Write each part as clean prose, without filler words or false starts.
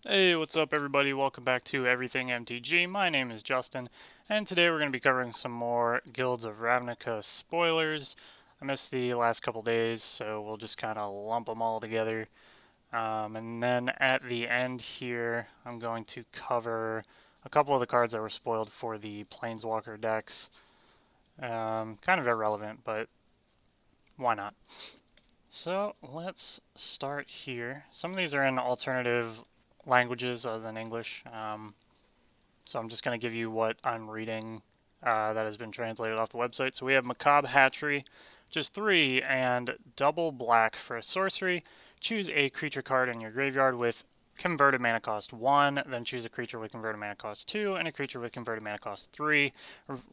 Hey, what's up everybody? Welcome back to Everything MTG. My name is Justin, and today we're going to be covering some more Guilds of Ravnica spoilers. I missed the last couple days, so we'll just kind of lump them all together. And then at the end here, I'm going to cover a couple of the cards that were spoiled for the Planeswalker decks. Kind of irrelevant, but why not? So let's start here. Some of these are in alternative languages other than English. So I'm just going to give you what I'm reading that has been translated off the website. So we have Macabre Hatchery, just 3, and double black for a sorcery. Choose a creature card in your graveyard with converted mana cost 1, then choose a creature with converted mana cost 2, and a creature with converted mana cost 3.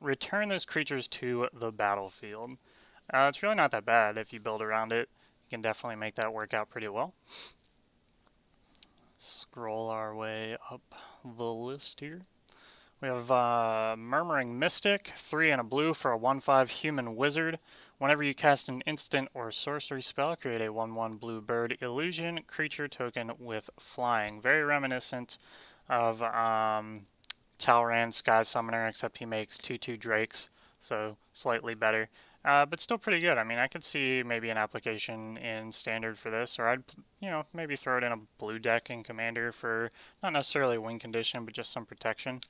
Return those creatures to the battlefield. It's really not that bad if you build around it. You can definitely make that work out pretty well. Scroll our way up the list here. We have Murmuring Mystic, 3 and a blue for a 1/5 human wizard. Whenever you cast an instant or sorcery spell, create a 1/1 blue bird illusion creature token with flying. Very reminiscent of Talrand Sky Summoner, except he makes 2/2 drakes, so slightly better. But still pretty good. I mean, I could see maybe an application in standard for this, or I'd, maybe throw it in a blue deck in Commander for not necessarily win condition, but just some protection.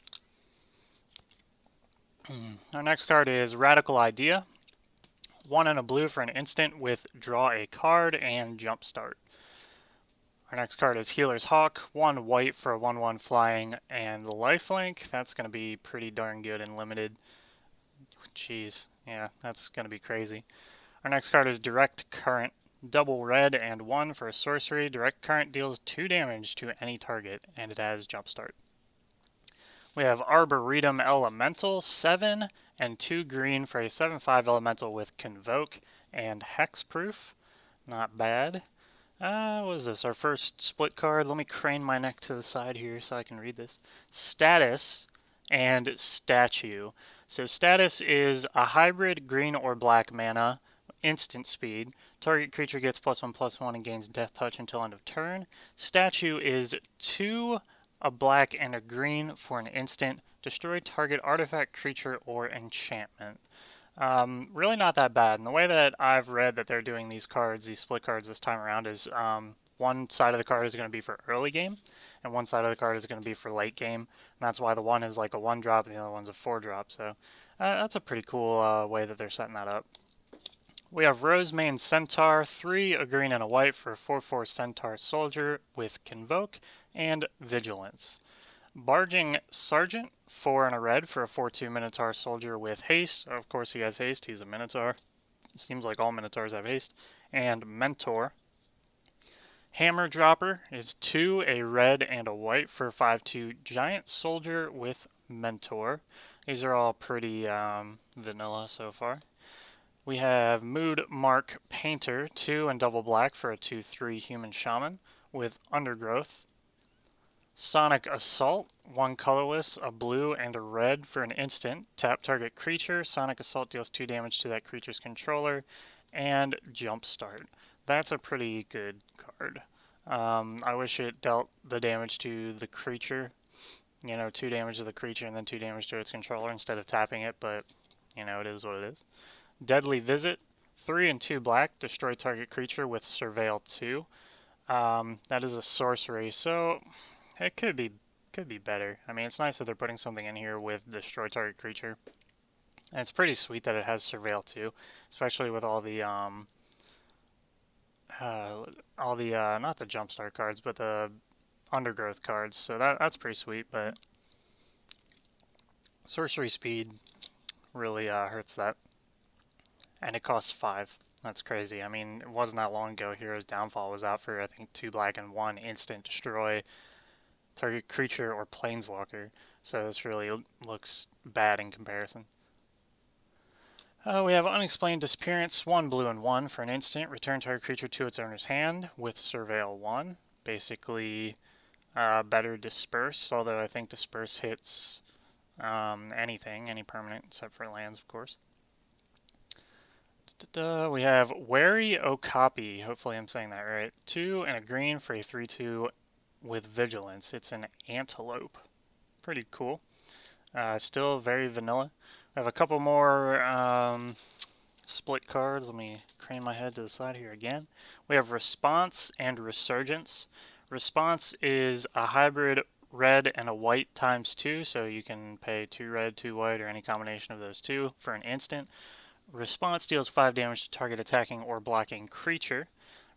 Our next card is Radical Idea. 1 and a blue for an instant with draw a card and jumpstart. Our next card is Healer's Hawk. 1 white for a 1/1 flying and lifelink. That's going to be pretty darn good and limited. Jeez, yeah, that's going to be crazy. Our next card is Direct Current. Double red and 1 for a sorcery. Direct Current deals 2 damage to any target, and it has jumpstart. We have Arboretum Elemental, 7 and 2 green for a 7/5 elemental with Convoke and Hexproof. Not bad. What is this? Our first split card. Let me crane my neck to the side here so I can read this. Status and Statue. So status is a hybrid green or black mana, instant speed. Target creature gets +1/+1 and gains death touch until end of turn. Statue is 2 a black and a green for an instant. Destroy target artifact, creature, or enchantment. Really not that bad. And the way that I've read that they're doing these cards, these split cards this time around, is one side of the card is going to be for early game, and one side of the card is going to be for late game. And that's why the one is like a 1-drop and the other one's a 4-drop. So that's a pretty cool way that they're setting that up. We have Rosemane Centaur, 3 a green and a white for a 4/4 Centaur Soldier with Convoke and Vigilance. Barging Sergeant, 4 and a red for a 4/2 Minotaur Soldier with haste. Of course he has haste, he's a Minotaur. It seems like all Minotaurs have haste. And Mentor. Hammer Dropper is 2 a red and a white for a 5/2 Giant Soldier with Mentor. These are all pretty vanilla so far. We have Mood Mark Painter, 2 and double black for a 2/3 Human Shaman with Undergrowth. Sonic Assault, 1 colorless, a blue, and a red for an instant. Tap target creature. Sonic Assault deals 2 damage to that creature's controller. And Jumpstart. That's a pretty good card. I wish it dealt the damage to the creature. 2 damage to the creature and then 2 damage to its controller instead of tapping it, but, it is what it is. Deadly Visit, 3 and 2 black, destroy target creature with Surveil 2. That is a sorcery, so it could be better. I mean, it's nice that they're putting something in here with destroy target creature. And it's pretty sweet that it has Surveil 2, especially with all the not the Jumpstart cards, but the Undergrowth cards. So that's pretty sweet, but sorcery speed really hurts that. And it costs 5. That's crazy. I mean, it wasn't that long ago. Hero's Downfall was out for, I think, 2 black and 1 instant destroy target creature or planeswalker. So this really looks bad in comparison. We have Unexplained Disappearance, 1 blue and 1 for an instant. Return target creature to its owner's hand with Surveil 1. Basically, better Disperse, although I think Disperse hits anything, any permanent, except for lands, of course. We have Wary Okapi. Hopefully I'm saying that right. 2 and a green for a 3/2 with Vigilance. It's an antelope. Pretty cool. Still very vanilla. I have a couple more split cards. Let me crane my head to the side here again. We have Response and Resurgence. Response is a hybrid red and a white ×2, so you can pay 2 red, 2 white, or any combination of those two for an instant. Response deals 5 damage to target attacking or blocking creature.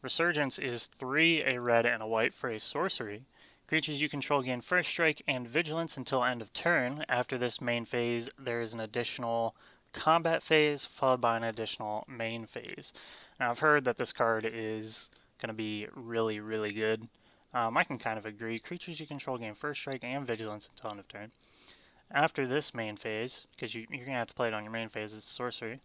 Resurgence is 3 a red and a white for a sorcery. Creatures you control gain First Strike and Vigilance until end of turn. After this main phase, there is an additional combat phase followed by an additional main phase. Now, I've heard that this card is going to be really, really good. I can kind of agree. Creatures you control gain First Strike and Vigilance until end of turn. After this main phase, because you're going to have to play it on your main phase, it's sorcery.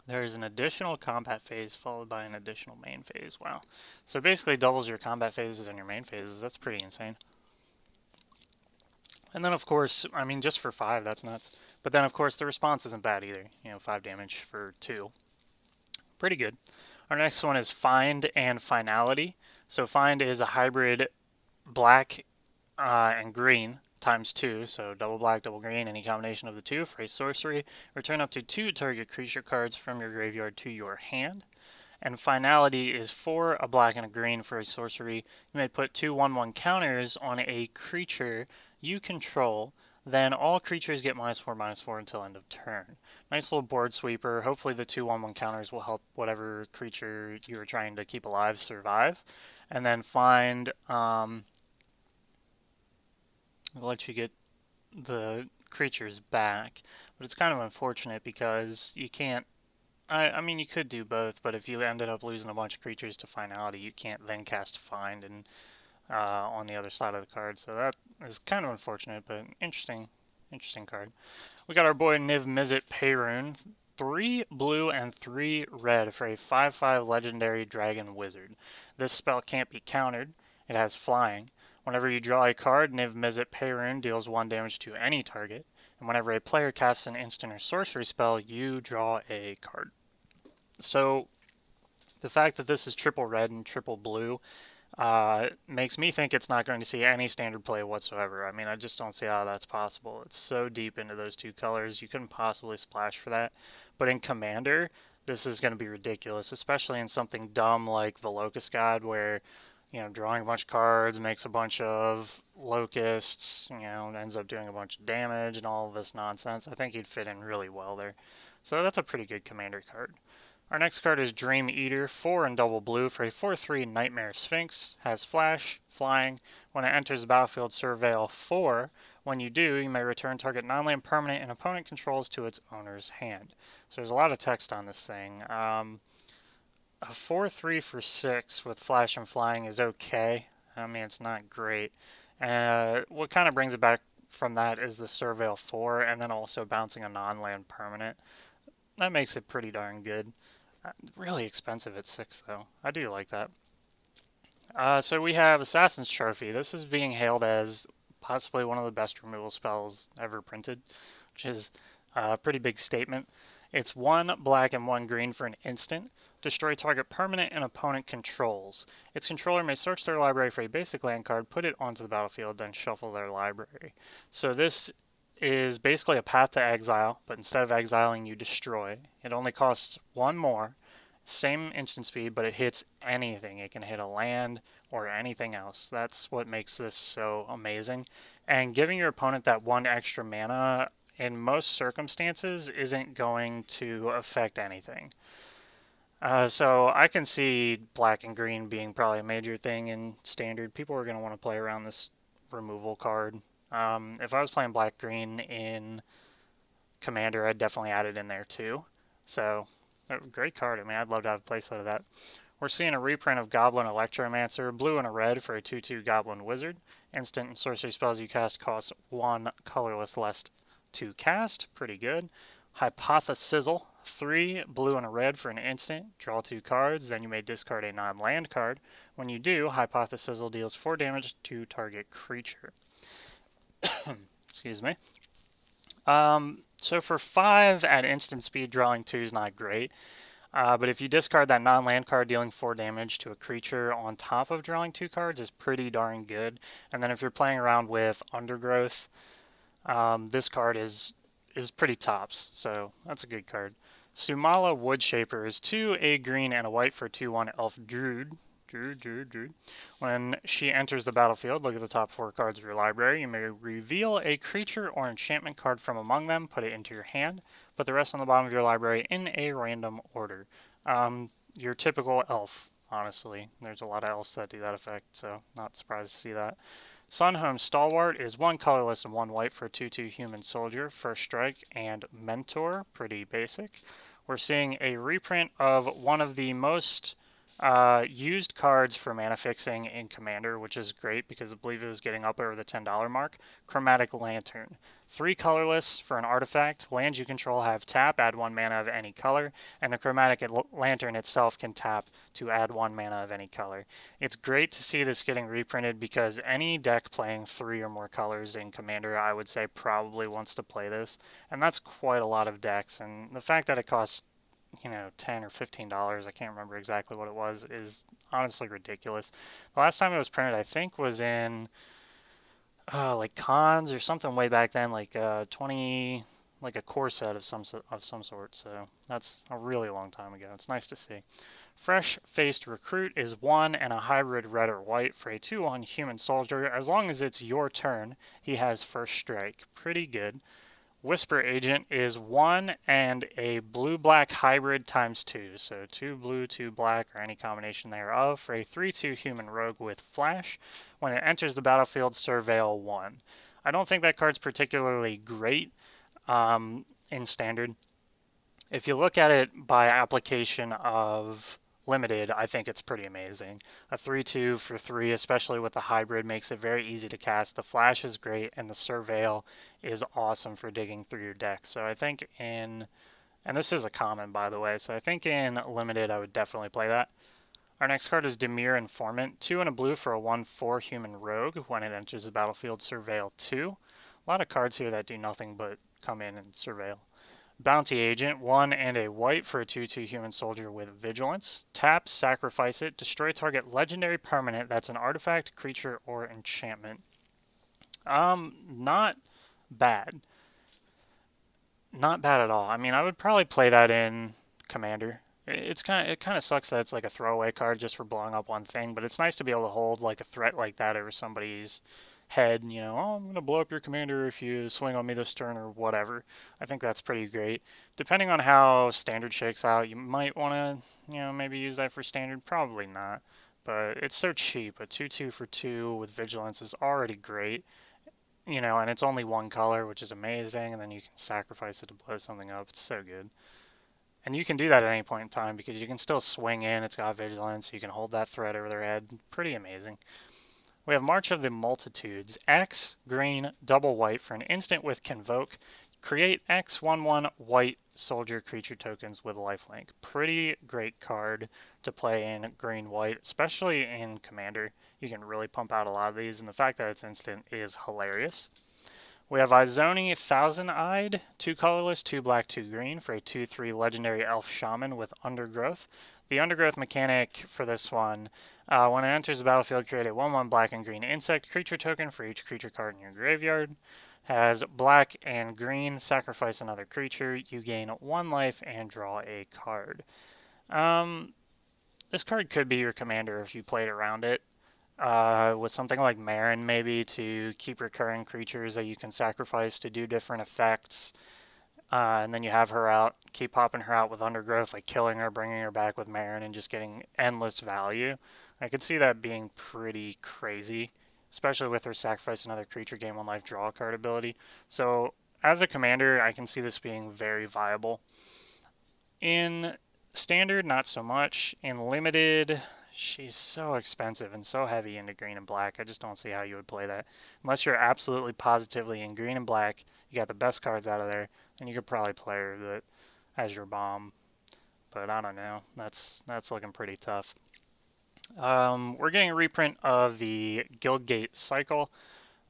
There is an additional combat phase followed by an additional main phase. Wow. So basically doubles your combat phases and your main phases. That's pretty insane. And then, of course, I mean, just for 5, that's nuts. But then, of course, the response isn't bad either. 5 damage for 2. Pretty good. Our next one is Find and Finality. So Find is a hybrid black and green ×2, so double black, double green, any combination of the two for a sorcery. Return up to 2 target creature cards from your graveyard to your hand. And Finality is 4 a black and a green for a sorcery. You may put 2 1/1 counters on a creature you control. Then all creatures get -4/-4 until end of turn. Nice little board sweeper. Hopefully the 2 1/1 counters will help whatever creature you're trying to keep alive survive. And then Find let you get the creatures back, but it's kind of unfortunate because you can't. I mean, you could do both, but if you ended up losing a bunch of creatures to Finality, you can't then cast Find and on the other side of the card. So that is kind of unfortunate, but interesting card. We got our boy Niv Mizzet Perun, 3 blue and 3 red for a 5/5 legendary dragon wizard. This spell can't be countered. It has flying. Whenever you draw a card, Niv Mizzet Perun deals 1 damage to any target. And whenever a player casts an instant or sorcery spell, you draw a card. So the fact that this is triple red and triple blue makes me think it's not going to see any standard play whatsoever. I mean, I just don't see how that's possible. It's so deep into those two colors, you couldn't possibly splash for that. But in Commander, this is going to be ridiculous, especially in something dumb like the Locust God, where drawing a bunch of cards makes a bunch of locusts, ends up doing a bunch of damage and all of this nonsense. I think he'd fit in really well there. So that's a pretty good Commander card. Our next card is Dream Eater, 4 and double blue for a 4/3 Nightmare Sphinx. Has flash, flying. When it enters the battlefield, surveil 4. When you do, you may return target non-land permanent and opponent controls to its owner's hand. So there's a lot of text on this thing. A 4/3 for 6 with flash and flying is okay. I mean, it's not great. What kind of brings it back from that is the surveil 4 and then also bouncing a non-land permanent. That makes it pretty darn good. Really expensive at 6 though. I do like that. So we have Assassin's Trophy. This is being hailed as possibly one of the best removal spells ever printed, which is a pretty big statement. It's 1 black and 1 green for an instant. Destroy target permanent and opponent controls. Its controller may search their library for a basic land card, put it onto the battlefield, then shuffle their library. So this is basically a path to exile, but instead of exiling, you destroy. It only costs 1 more. Same instant speed, but it hits anything. It can hit a land or anything else. That's what makes this so amazing. And giving your opponent that 1 extra mana in most circumstances isn't going to affect anything. So I can see black and green being probably a major thing in Standard. People are going to want to play around this removal card. If I was playing black-green in Commander, I'd definitely add it in there too. So, great card. I mean, I'd love to have a playset of that. We're seeing a reprint of Goblin Electromancer, blue and a red for a 2/2 Goblin Wizard. Instant and sorcery spells you cast cost 1 colorless less to cast. Pretty good. Hypothesizzle, 3 blue and a red for an instant. Draw 2 cards, then you may discard a non-land card. When you do, Hypothesizzle deals 4 damage to target creature. Excuse me. So for 5 at instant speed, drawing 2 is not great. But if you discard that non-land card, dealing 4 damage to a creature on top of drawing 2 cards is pretty darn good. And then if you're playing around with Undergrowth, this card is pretty tops, so that's a good card. Sumala Woodshaper is 2, a green and a white for 2/1 Elf Druid. Druid. When she enters the battlefield, look at the top 4 cards of your library. You may reveal a creature or enchantment card from among them, put it into your hand, put the rest on the bottom of your library in a random order. Your typical elf, honestly. There's a lot of elves that do that effect, so not surprised to see that. Sunhome Stalwart is 1 colorless and 1 white for a 2/2 human soldier, first strike, and mentor, pretty basic. We're seeing a reprint of one of the most used cards for mana fixing in Commander, which is great because I believe it was getting up over the $10 mark. Chromatic Lantern. 3 colorless for an artifact. Lands you control have tap, add 1 mana of any color, and the Chromatic Lantern itself can tap to add 1 mana of any color. It's great to see this getting reprinted because any deck playing 3 or more colors in Commander, I would say, probably wants to play this, and that's quite a lot of decks, and the fact that it costs $10 or $15, I can't remember exactly what it was, is honestly ridiculous. The last time it was printed, I think, was in like cons or something way back then, like 20, like a core set of some sort. So that's a really long time ago. It's nice to see. Fresh-faced recruit is 1 and a hybrid red or white for a 2/1 human soldier. As long as it's your turn, he has first strike. Pretty good. Whisper Agent is 1 and a blue-black hybrid ×2, so 2 blue, 2 black, or any combination thereof, for a 3/2 human rogue with flash. When it enters the battlefield, surveil 1. I don't think that card's particularly great in Standard. If you look at it by application of Limited, I think it's pretty amazing. A 3/2 for 3, especially with the hybrid, makes it very easy to cast. The flash is great, and the surveil is awesome for digging through your deck. So I think and this is a common, by the way, so I think in Limited I would definitely play that. Our next card is Dimir Informant, 2 and a blue for a 1/4 human rogue. When it enters the battlefield, surveil 2. A lot of cards here that do nothing but come in and surveil. Bounty Agent, 1 and a white for a 2/2 human soldier with vigilance. Tap, sacrifice it, destroy target legendary permanent that's an artifact, creature, or enchantment. Not bad. Not bad at all. I mean, I would probably play that in Commander. It kind of sucks that it's like a throwaway card just for blowing up one thing, but it's nice to be able to hold like a threat like that over somebody's head, oh, I'm going to blow up your commander if you swing on me this turn or whatever. I think that's pretty great. Depending on how Standard shakes out, you might want to, maybe use that for Standard. Probably not. But it's so cheap. A 2/2 for 2 with Vigilance is already great. And it's only 1 color, which is amazing, and then you can sacrifice it to blow something up. It's so good. And you can do that at any point in time because you can still swing in. It's got Vigilance. You can hold that threat over their head. Pretty amazing. We have March of the Multitudes. X, green, double white for an instant with Convoke. Create X 1/1 white soldier creature tokens with lifelink. Pretty great card to play in green-white, especially in Commander. You can really pump out a lot of these, and the fact that it's instant is hilarious. We have Izoni Thousand-Eyed, 2 colorless, 2 black, 2 green for a 2/3 legendary elf shaman with Undergrowth. The Undergrowth mechanic for this one, when it enters the battlefield, create a 1/1 black and green insect creature token for each creature card in your graveyard. Has black and green, sacrifice another creature, you gain 1 life and draw a card. This card could be your commander if you played around it. With something like Marin, maybe, to keep recurring creatures that you can sacrifice to do different effects. And then you have her out, keep popping her out with Undergrowth, like killing her, bringing her back with Marin, and just getting endless value. I could see that being pretty crazy, especially with her sacrifice another creature, gain 1 life, draw a card ability. So, as a commander, I can see this being very viable. In Standard, not so much. In Limited, she's so expensive and so heavy into green and black. I just don't see how you would play that. Unless you're absolutely positively in green and black, you got the best cards out of there, and you could probably play her as your bomb. But I don't know. That's looking pretty tough. We're getting a reprint of the Guildgate Cycle.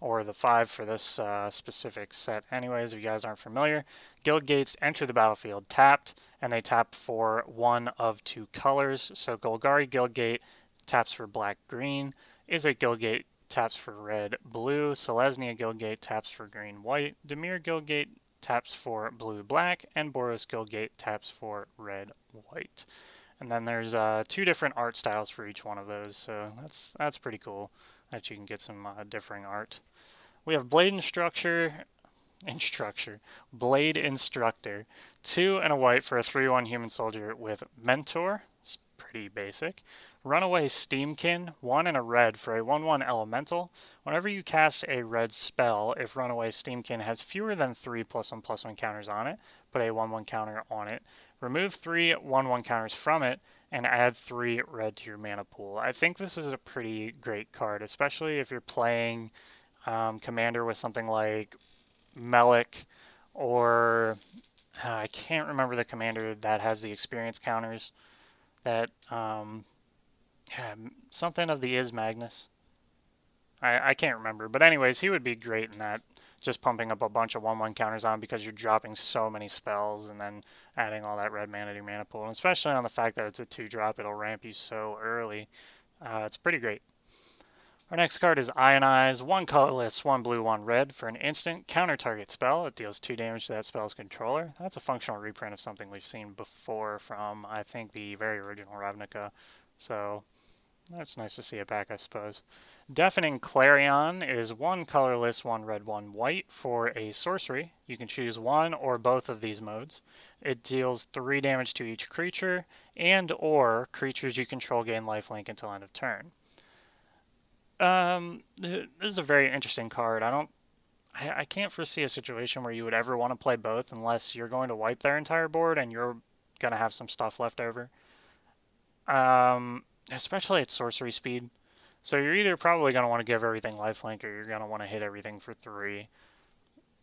or the 5 for this specific set anyways, if you guys aren't familiar. Guild Gates enter the battlefield tapped, and they tap for one of two colors. So Golgari Guild Gate taps for black-green, Izzet Guild Gate taps for red-blue, Selesnya Guild Gate taps for green-white, Dimir Guild Gate taps for blue-black, and Boros Guild Gate taps for red-white. And then there's 2 different art styles for each one of those, so that's pretty cool that you can get some differing art. We have Blade Instructor, 2 and a white for a 3/1 human soldier with Mentor. It's pretty basic. Runaway Steamkin, 1 and a red for a 1/1 elemental. Whenever you cast a red spell, if Runaway Steamkin has fewer than 3 +1/+1 counters on it, put a 1/1 counter on it. Remove 3 1/1 counters from it, and add 3 red to your mana pool. I think this is a pretty great card, especially if you're playing Commander with something like Melik, or I can't remember the commander that has the experience counters. That something of the Is Magnus. I can't remember, but anyways, he would be great in that. Just pumping up a bunch of 1/1 counters on because you're dropping so many spells and then adding all that red mana to your mana pool. And especially on the fact that it's a 2-drop, it'll ramp you so early. It's pretty great. Our next card is Ionize, 1 colorless, 1 blue, 1 red. For an instant, counter target spell. It deals 2 damage to that spell's controller. That's a functional reprint of something we've seen before from, I think, the very original Ravnica. So, that's nice to see it back, I suppose. Deafening Clarion is 1 colorless, 1 red, 1 white. For a sorcery, you can choose one or both of these modes. It deals 3 damage to each creature, and or creatures you control gain lifelink until end of turn. This is a very interesting card. I can't foresee a situation where you would ever want to play both unless you're going to wipe their entire board and you're going to have some stuff left over. Especially at sorcery speed. So you're either probably going to want to give everything lifelink or you're going to want to hit everything for 3.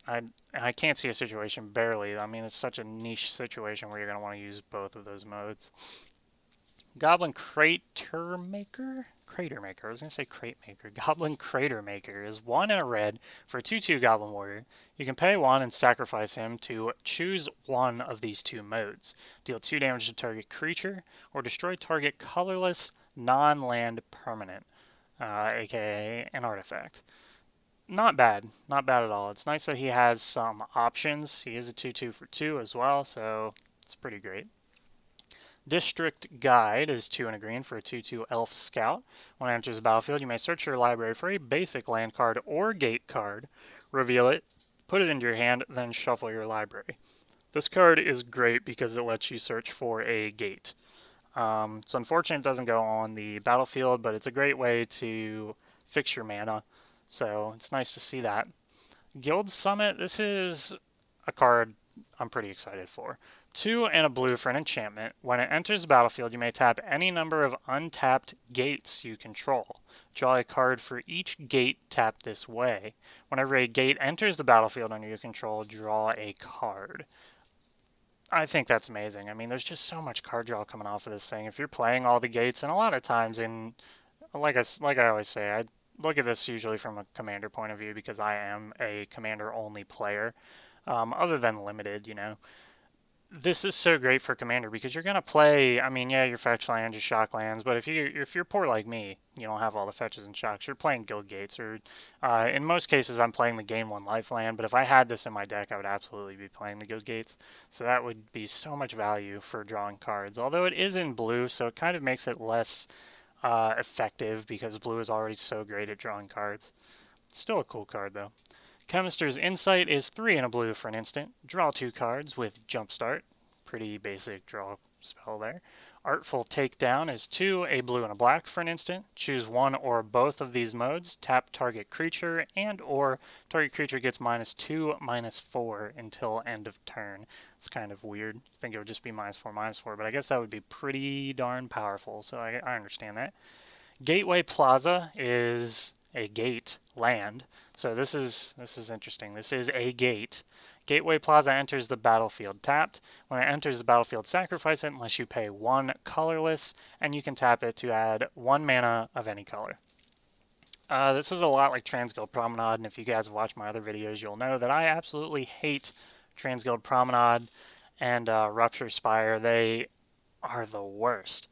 I can't see a situation, barely. I mean, it's such a niche situation where you're going to want to use both of those modes. Goblin Crater Maker? Crater Maker. I was going to say Crate Maker. Goblin Crater Maker is 1 and a red for a 2/2 Goblin Warrior. You can pay 1 and sacrifice him to choose one of these 2 modes. Deal 2 damage to target creature, or destroy target colorless non-land permanent, aka an artifact. Not bad. Not bad at all. It's nice that he has some options. He is a 2/2 for 2 as well, so it's pretty great. District Guide is 2 and a green for a 2/2 Elf Scout. When it enters the battlefield, you may search your library for a basic land card or gate card, reveal it, put it into your hand, then shuffle your library. This card is great because it lets you search for a gate. It's unfortunate it doesn't go on the battlefield, but it's a great way to fix your mana, so it's nice to see that. Guild Summit, this is a card I'm pretty excited for. 2 and a blue for an enchantment. When it enters the battlefield, you may tap any number of untapped gates you control. Draw a card for each gate tapped this way. Whenever a gate enters the battlefield under your control, draw a card. I think that's amazing. I mean, there's just so much card draw coming off of this thing. If you're playing all the gates, and a lot of times like I always say, I look at this usually from a commander point of view because I am a commander-only player. Other than limited, you know. This is so great for commander because you're gonna play. I mean, yeah, your fetch lands, your shock lands, but if you're poor like me, you don't have all the fetches and shocks. You're playing guild gates, or in most cases, I'm playing the gain 1 life land. But if I had this in my deck, I would absolutely be playing the guild gates. So that would be so much value for drawing cards. Although it is in blue, so it kind of makes it less effective because blue is already so great at drawing cards. Still a cool card though. Chemister's Insight is 3 and a blue for an instant. Draw 2 cards with Jumpstart. Pretty basic draw spell there. Artful Takedown is 2, a blue and a black for an instant. Choose one or both of these modes. Tap target creature and or target creature gets -2/-4 until end of turn. It's kind of weird. I think it would just be -4/-4, but I guess that would be pretty darn powerful, so I understand that. Gateway Plaza is a gate land. So this is interesting. This is a gate. Gateway Plaza enters the battlefield tapped. When it enters the battlefield, sacrifice it unless you pay 1 colorless, and you can tap it to add 1 mana of any color. This is a lot like Transguild Promenade, and if you guys have watched my other videos, you'll know that I absolutely hate Transguild Promenade and Rupture Spire. They are the worst.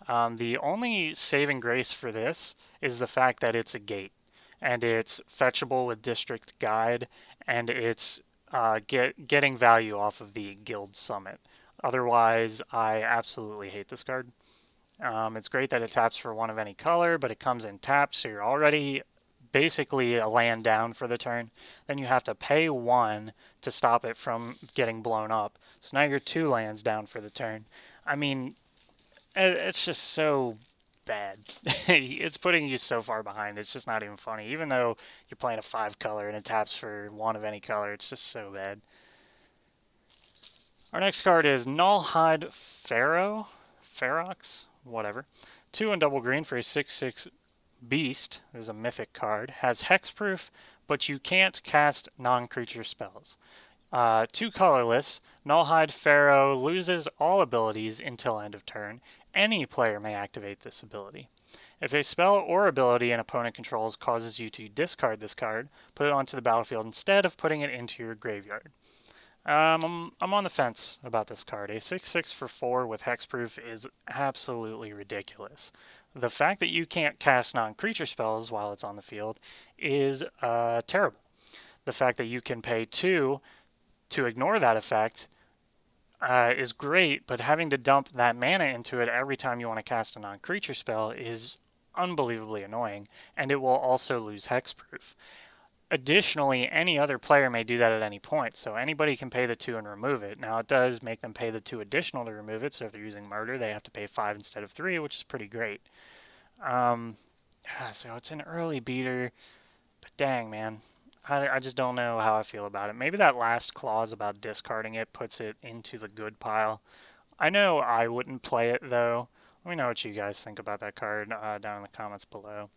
The only saving grace for this is the fact that it's a gate, and it's fetchable with District Guide, and it's getting value off of the Guild Summit. Otherwise, I absolutely hate this card. It's great that it taps for one of any color, but it comes in tapped, so you're already basically a land down for the turn. Then you have to pay 1 to stop it from getting blown up. So now you're 2 lands down for the turn. I mean, it's just so bad. It's putting you so far behind. It's just not even funny. Even though you're playing a 5 color and it taps for 1 of any color, it's just so bad. Our next card is Nullhide Ferox, whatever. 2 and double green for a 6/6 beast. This is a mythic card. Has hexproof, but you can't cast non-creature spells. 2 colorless. Nullhide Pharaoh loses all abilities until end of turn. Any player may activate this ability. If a spell or ability an opponent controls causes you to discard this card, put it onto the battlefield instead of putting it into your graveyard. I'm on the fence about this card. A 6/6 for 4 with hexproof is absolutely ridiculous. The fact that you can't cast non-creature spells while it's on the field is terrible. The fact that you can pay 2 to ignore that effect is great, but having to dump that mana into it every time you want to cast a non-creature spell is unbelievably annoying, and it will also lose hexproof. Additionally, any other player may do that at any point, so anybody can pay the 2 and remove it. Now, it does make them pay the 2 additional to remove it, so if they're using murder, they have to pay 5 instead of 3, which is pretty great. So it's an early beater, but dang, man. I just don't know how I feel about it. Maybe that last clause about discarding it puts it into the good pile. I know I wouldn't play it, though. Let me know what you guys think about that card down in the comments below.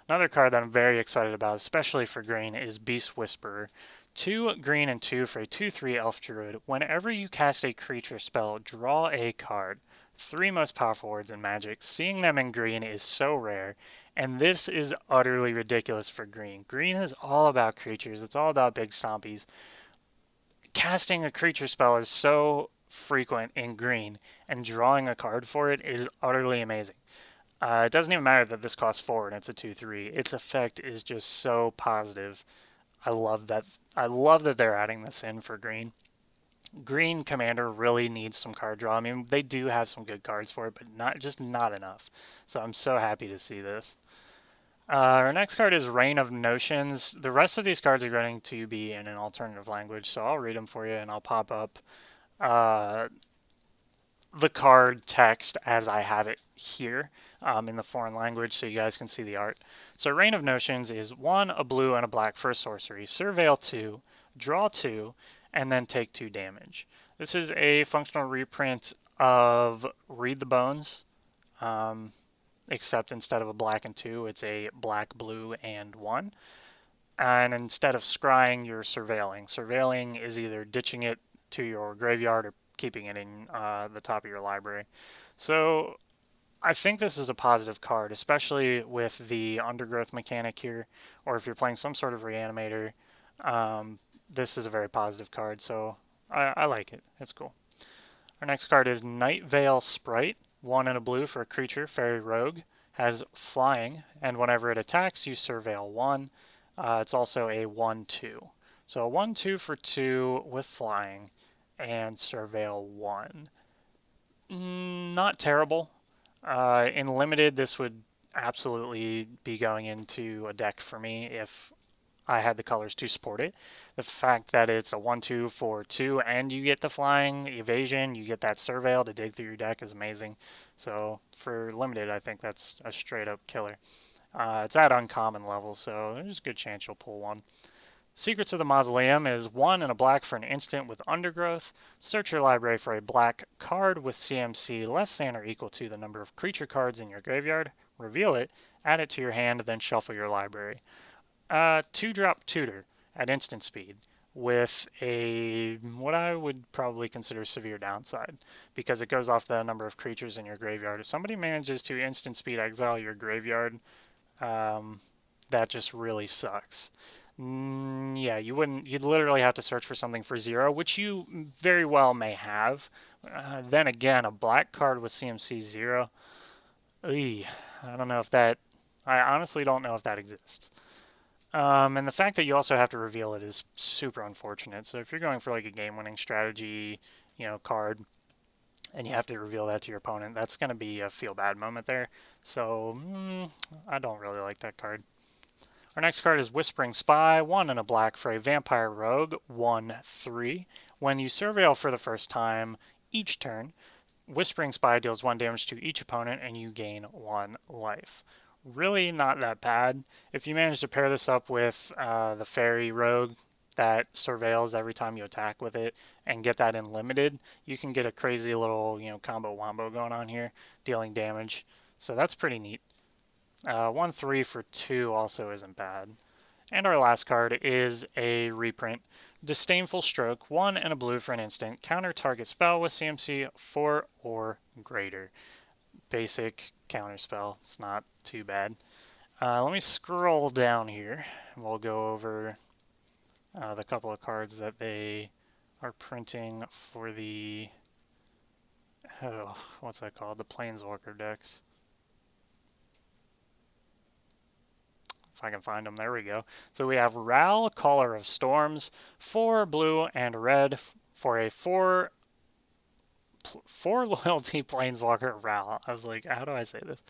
Another card that I'm very excited about, especially for green, is Beast Whisperer. 2 green and 2 for a 2/3 Elf Druid. Whenever you cast a creature spell, draw a card. 3 most powerful words in Magic. Seeing them in green is so rare, and this is utterly ridiculous for green. Green is all about creatures. It's all about big stompies. Casting a creature spell is so frequent in green, and drawing a card for it is utterly amazing. It doesn't even matter that this costs 4 and it's a 2/3. Its effect is just so positive. I love that. I love that they're adding this in for green. Green Commander really needs some card draw. I mean, they do have some good cards for it, but not enough. So I'm so happy to see this. Our next card is Reign of Notions. The rest of these cards are going to be in an alternative language, so I'll read them for you and I'll pop up the card text as I have it here in the foreign language so you guys can see the art. So Reign of Notions is 1, a blue, and a black for a sorcery. Surveil 2, draw 2, and then take 2 damage. This is a functional reprint of Read the Bones, except instead of a black and 2, it's a black, blue, and 1. And instead of scrying, you're surveilling. Surveilling is either ditching it to your graveyard or keeping it in the top of your library. So I think this is a positive card, especially with the undergrowth mechanic here, or if you're playing some sort of reanimator. This is a very positive card, so I like it. It's cool. Our next card is Night Veil Sprite. 1 and a blue for a creature, fairy rogue. Has flying, and whenever it attacks, you surveil 1. It's also a 1/2. So a 1/2 for 2 with flying and surveil 1. Not terrible. In limited, this would absolutely be going into a deck for me if I had the colors to support it. The fact that it's a 1/2 for 2 and you get the flying evasion, you get that surveil to dig through your deck is amazing. So for limited, I think that's a straight up killer. It's at uncommon level, so there's a good chance you'll pull one. Secrets of the Mausoleum is 1 and a black for an instant with undergrowth. Search your library for a black card with CMC less than or equal to the number of creature cards in your graveyard. Reveal it, add it to your hand, then shuffle your library. 2-drop tutor at instant speed with a what I would probably consider severe downside because it goes off the number of creatures in your graveyard. If somebody manages to instant speed exile your graveyard, that just really sucks. Yeah, you'd literally have to search for something for 0, which you very well may have. Then again, a black card with CMC 0, I don't know if that, I honestly don't know if that exists. And the fact that you also have to reveal it is super unfortunate. So if you're going for like a game-winning strategy, card, and you have to reveal that to your opponent, that's going to be a feel-bad moment there. So I don't really like that card. Our next card is Whispering Spy, 1 and a black for a Vampire Rogue, 1/3. When you surveil for the first time each turn, Whispering Spy deals 1 damage to each opponent and you gain 1 life. Really not that bad. If you manage to pair this up with the Fairy Rogue that surveils every time you attack with it and get that in limited, you can get a crazy little combo wombo going on here, dealing damage. So that's pretty neat. 1/3 for 2 also isn't bad. And our last card is a reprint. Disdainful Stroke, 1 and a blue for an instant. Counter target spell with CMC 4 or greater. Basic counter spell. It's not too bad. Let me scroll down here, and we'll go over the couple of cards that they are printing for the, what's that called? The Planeswalker decks. If I can find them, there we go. So we have Ral, Caller of Storms, 4 blue and red for a 4 loyalty Planeswalker Ral. I was like, how do I say this?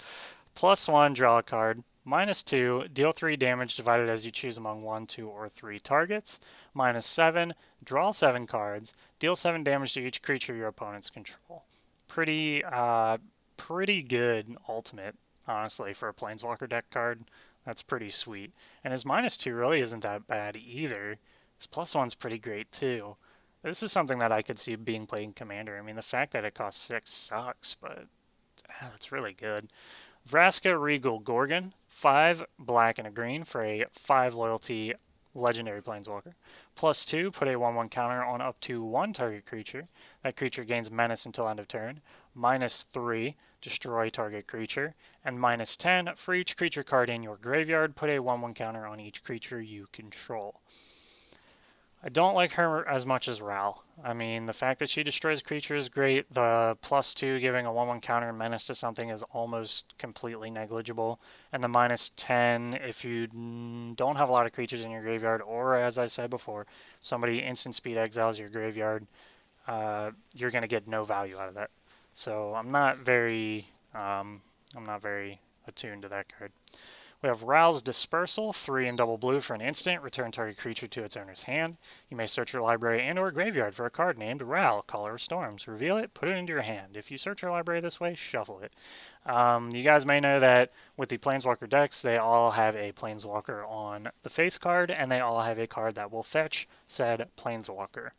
+1, draw a card. -2, deal 3 damage divided as you choose among 1, 2, or 3 targets. -7, draw 7 cards. Deal 7 damage to each creature your opponents control. Pretty good ultimate, honestly, for a Planeswalker deck card. That's pretty sweet. And his -2 really isn't that bad either. His +1's pretty great too. This is something that I could see being played in Commander. I mean, the fact that it costs 6 sucks, but that's really good. Vraska Regal Gorgon, 5 black and a green for a 5 loyalty legendary Planeswalker. +2, put a 1/1 counter on up to 1 target creature. That creature gains menace until end of turn. -3, destroy target creature. And -10, for each creature card in your graveyard, put a 1/1 counter on each creature you control. I don't like her as much as Ral. I mean, the fact that she destroys creatures is great. The +2 giving a 1/1 counter and menace to something is almost completely negligible. And the -10, if you don't have a lot of creatures in your graveyard, or as I said before, somebody instant speed exiles your graveyard, you're going to get no value out of that. So I'm not very attuned to that card. We have Ral's Dispersal, 3 and double blue for an instant. Return target creature to its owner's hand. You may search your library and or graveyard for a card named Ral, Caller of Storms. Reveal it, put it into your hand. If you search your library this way, shuffle it. You guys may know that with the Planeswalker decks, they all have a Planeswalker on the face card, and they all have a card that will fetch said Planeswalker.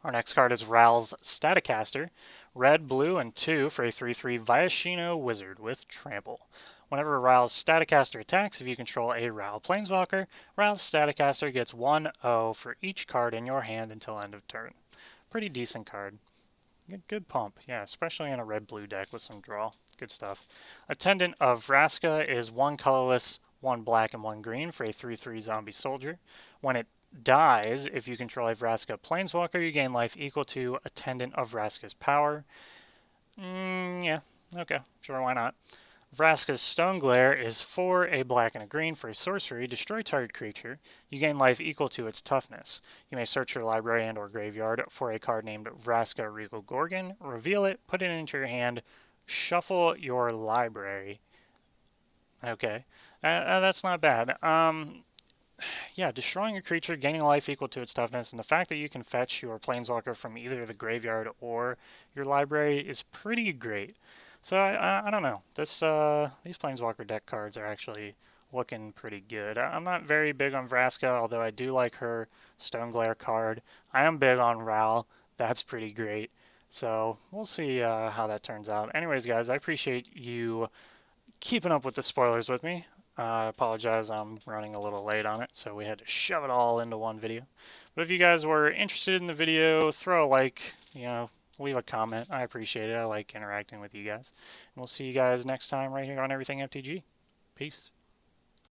Our next card is Ral's Staticaster, red, blue, and 2 for a 3/3 Viashino Wizard with Trample. Whenever Ral's Staticaster attacks, if you control a Ral Planeswalker, Ral's Staticaster gets 1/0 for each card in your hand until end of turn. Pretty decent card. Good pump, yeah, especially in a red-blue deck with some draw. Good stuff. Attendant of Vraska is 1 colorless, 1 black, and 1 green for a 3/3 zombie soldier. When it dies, if you control a Vraska Planeswalker, you gain life equal to Attendant of Vraska's power. Yeah, okay, sure, why not? Vraska's Stone Glare is 4, a black and a green for a sorcery. Destroy target creature. You gain life equal to its toughness. You may search your library and or graveyard for a card named Vraska Regal Gorgon. Reveal it, put it into your hand, shuffle your library. Okay, that's not bad. Yeah, destroying a creature, gaining life equal to its toughness, and the fact that you can fetch your Planeswalker from either the graveyard or your library is pretty great. So I don't know. These Planeswalker deck cards are actually looking pretty good. I'm not very big on Vraska, although I do like her Stone Glare card. I am big on Ral. That's pretty great. So we'll see how that turns out. Anyways, guys, I appreciate you keeping up with the spoilers with me. I apologize, I'm running a little late on it, so we had to shove it all into one video. But if you guys were interested in the video, throw a like, leave a comment. I appreciate it. I like interacting with you guys. And we'll see you guys next time right here on Everything FTG. Peace.